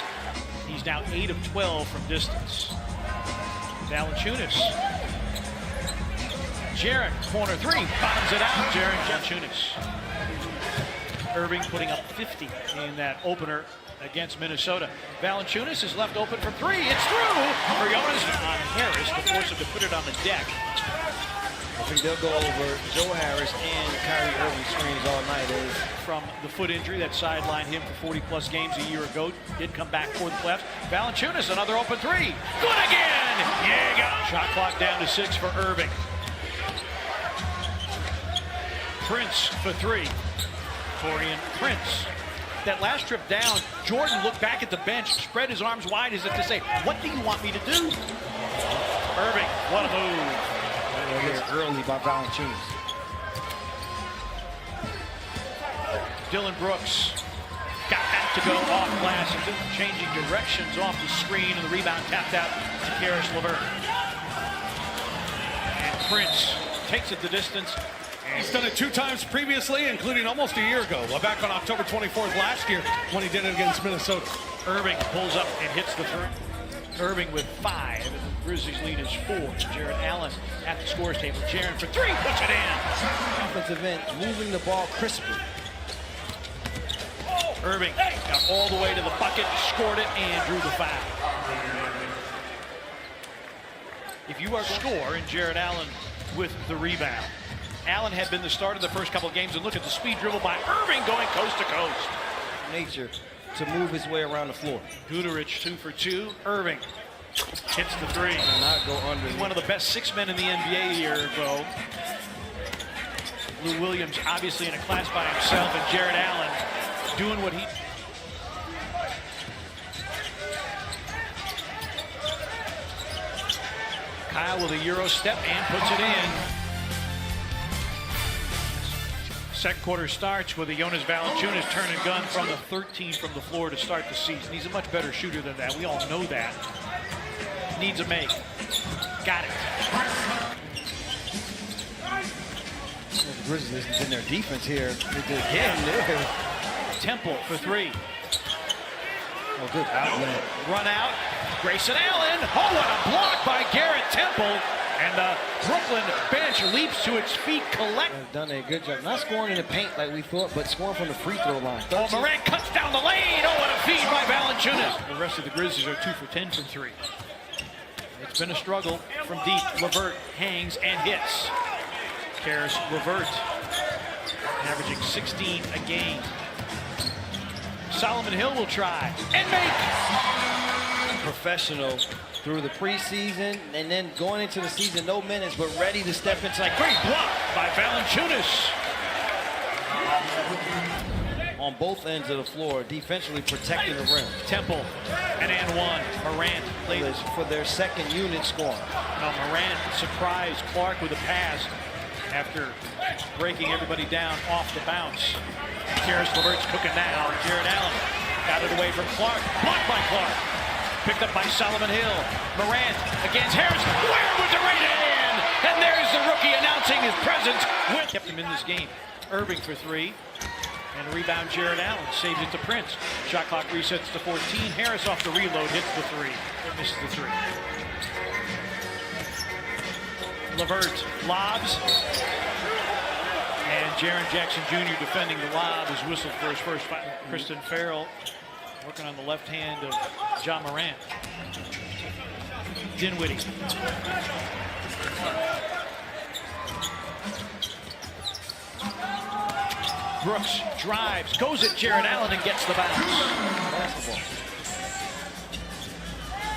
pass. He's now 8 of 12 from distance. Valanciunas. Jarrett, corner three, bottoms it out. Jarrett Valanciunas. Irving putting up 50 in that opener against Minnesota. Valanciunas is left open for three. It's through for Jonas on Harris to force him to put it on the deck. I think they'll go over Joe Harris and Kyrie Irving screens all night. From the foot injury that sidelined him for 40-plus games a year ago. Did come back for the playoffs. Valanciunas, another open three. Good again! Yeah, go. Shot clock down to 6 for Irving. Prince for three. Taurean Prince. That last trip down, Jordan looked back at the bench, spread his arms wide as if to say, what do you want me to do? Irving, what a move. Here early by Valanciunas. Dylan Brooks got that to go off glass and changing directions off the screen, and the rebound tapped out to Karis LeVert. And Prince takes it the distance. He's done it 2 times previously, including almost a year ago, back on October 24th last year when he did it against Minnesota. Irving pulls up and hits the three. Irving with 5, and the Grizzlies lead is 4. Jarrett Allen at the scores table. Jarrett for 3, puts it in. Offensive end, moving the ball crisply. Irving got all the way to the bucket, scored it, and drew the foul. If you are going to score, and Jarrett Allen with the rebound. Allen had been the starter the first couple of games, and look at the speed dribble by Irving going coast to coast. Nature to move his way around the floor. Guterich 2 for 2. Irving hits the three. Not go under. One of the best 6 men in the NBA a year ago. Lou Williams obviously in a class by himself, and Jarrett Allen doing what he... Kyle with a Euro step and puts it in. Second quarter starts with a Jonas Valanciunas turn and gun from the 13 from the floor to start the season. He's a much better shooter than that. We all know that. Needs a make. Got it. The Grizzlies in their defense here. They did again. Temple for 3. Oh, good outlet. Run out. Grayson Allen. Oh, what a block by Garrett Temple. And the Brooklyn bench leaps to its feet. They've done a good job. Not scoring in the paint like we thought, but scoring from the free throw line. Oh, Morant cuts down the lane. Oh, what a feed by Valanciunas. The rest of the Grizzlies are 2 for 10 from 3. It's been a struggle from deep. LeVert hangs and hits. Karis LeVert averaging 16 a game. Solomon Hill will try and make. Professional through the preseason and then going into the season, no minutes, but ready to step inside. Great block By Valanciunas. on both ends of the floor, defensively protecting the rim. Temple, and one. Morant played For their second unit score. Morant surprised Clark with a pass after breaking everybody down off the bounce. Karis LeVert's cooking now. Jarrett Allen got it away from Clark. Blocked by Clark. Picked up by Solomon Hill. Morant against Harris. Where with the right hand? And there's the rookie announcing his presence. Kept him in this game. Irving for 3. And rebound Jarrett Allen. Saves it to Prince. Shot clock resets to 14. Harris off the reload hits the 3. Misses the 3. LeVert lobs. And Jaren Jackson Jr. defending the lob is whistled for his first foul. Kristen Farrell working on the left hand of Ja Morant. Dinwiddie. Brooks drives, goes at Jarrett Allen and gets the bounce. Basketball.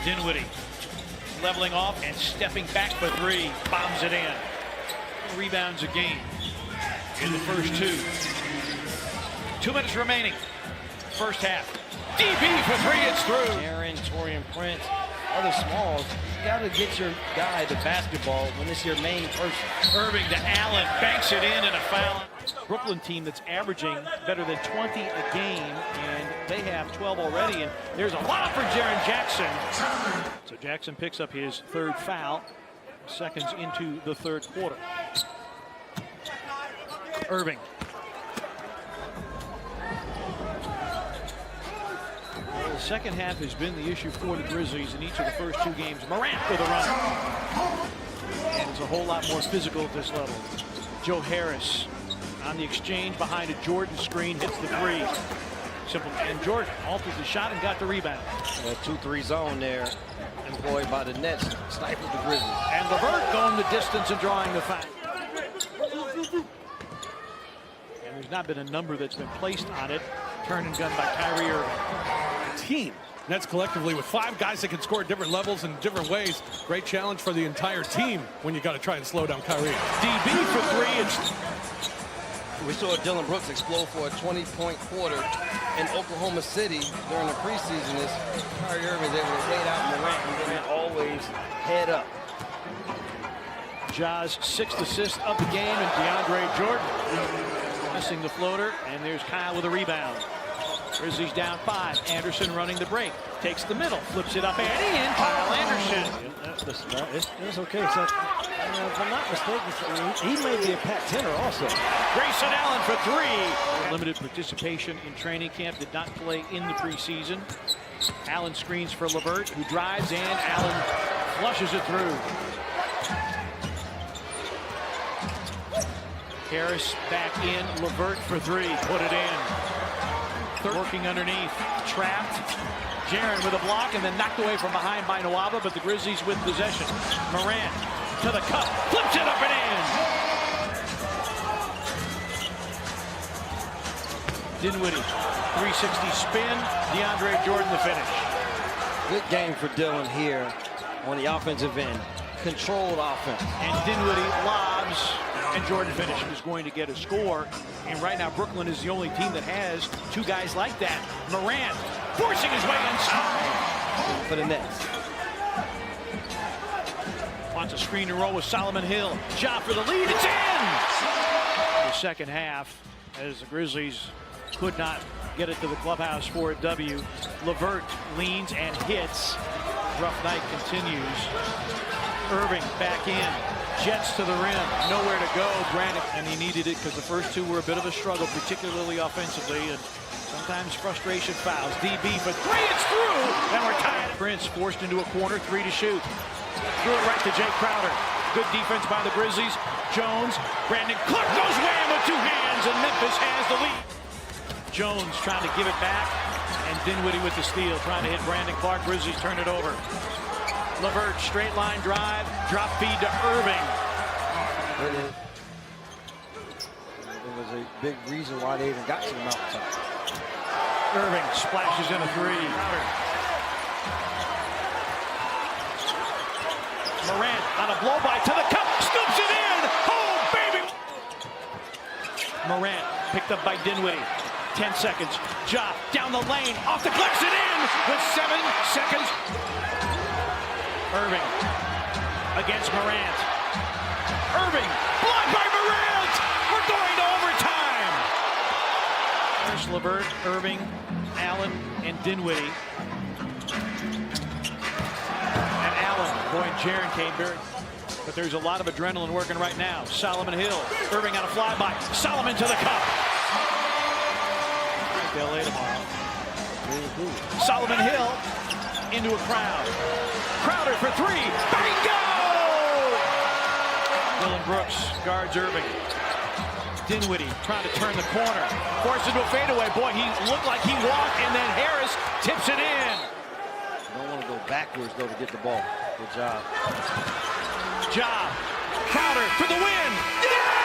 Dinwiddie leveling off and stepping back for 3. Bombs it in. Rebounds a game in the first 2. 2 minutes remaining. First half. DB for 3, it's through. Taurean Prince, other smalls. You got to get your guy the basketball when it's your main person. Irving to Allen, banks it in and a foul. Brooklyn team that's averaging better than 20 a game, and they have 12 already, and there's a lot for Jaren Jackson. So Jackson picks up his 3rd foul, seconds into the 3rd quarter. Irving. The second half has been the issue for the Grizzlies in each of the first 2 games. Morant with a run. And it's a whole lot more physical at this level. Joe Harris on the exchange behind a Jordan screen, hits the 3. Simple. And Jordan altered the shot and got the rebound. A 2-3 zone there employed by the Nets. Stifled the Grizzlies. And LeVert going the distance and drawing the foul. And there's not been a number that's been placed on it. Turn and gun by Kyrie Irving. Team. Nets collectively with 5 guys that can score at different levels in different ways. Great challenge for the entire team when you got to try and slow down Kyrie. DB for 3. It's We saw Dillon Brooks explode for a 20-point quarter in Oklahoma City during the preseason. As Kyrie Irving is able to wait out Morant, and Morant always head up. Ja's 6th assist of the game, and DeAndre Jordan missing the floater, and there's Kyle with a rebound. Grizzlies down 5. Anderson running the break. Takes the middle, flips it up and in. Kyle Anderson. It's okay. So, if I'm not mistaken, he may be a Pat-Tenner also. Grayson Allen for 3. Limited participation in training camp. Did not play in the preseason. Allen screens for LeVert, who drives, and Allen flushes it through. Harris back in. LeVert for 3. Put it in. Working underneath. Trapped. Jaren with a block and then knocked away from behind by Nwaba, but the Grizzlies with possession. Morant to the cup. Flips it up and in. Dinwiddie. 360 spin. DeAndre Jordan the finish. Good game for Dillon here on the offensive end. Controlled offense. And Dinwiddie lobs, and Jordan Finish is going to get a score. And right now, Brooklyn is the only team that has 2 guys like that. Morant forcing his way inside. For the Nets. Wants a screen and roll with Solomon Hill. Shot for the lead. It's in! The second half, as the Grizzlies could not get it to the clubhouse for a W. LeVert leans and hits. Rough night continues. Irving back in. Jets to the rim. Nowhere to go. Brandon, and he needed it because the first 2 were a bit of a struggle, particularly offensively, and sometimes frustration fouls. DB for 3. It's through, and we're tied. Prince forced into a corner. 3 to shoot. Threw it right to Jay Crowder. Good defense by the Grizzlies. Jones. Brandon Clark goes wham with 2 hands, and Memphis has the lead. Jones trying to give it back, and Dinwiddie with the steal, trying to hit Brandon Clark. Grizzlies turn it over. LeVert, straight line drive, drop feed to Irving. There was a big reason why they even got to the mountaintop. Irving splashes in a 3. Morant on a blow by to the cup, scoops it in. Oh, baby! Morant picked up by Dinwiddie. 10 seconds. Ja down the lane, off the clicks it in with 7 seconds. Irving against Morant. Irving blocked by Morant. We're going to overtime. There's LeVert, Irving, Allen, and Dinwiddie. And Allen, boy, and Jaren came very. But there's a lot of adrenaline working right now. Solomon Hill, Irving on a flyby. Solomon to the cup. LA tomorrow. Solomon Hill into a crowd. Crowder for 3. Bingo! Dillon Brooks guards Irving. Dinwiddie trying to turn the corner. Forced into a fadeaway. Boy, he looked like he walked, and then Harris tips it in. You don't want to go backwards, though, to get the ball. Good job. Ja. Crowder for the win. Yeah!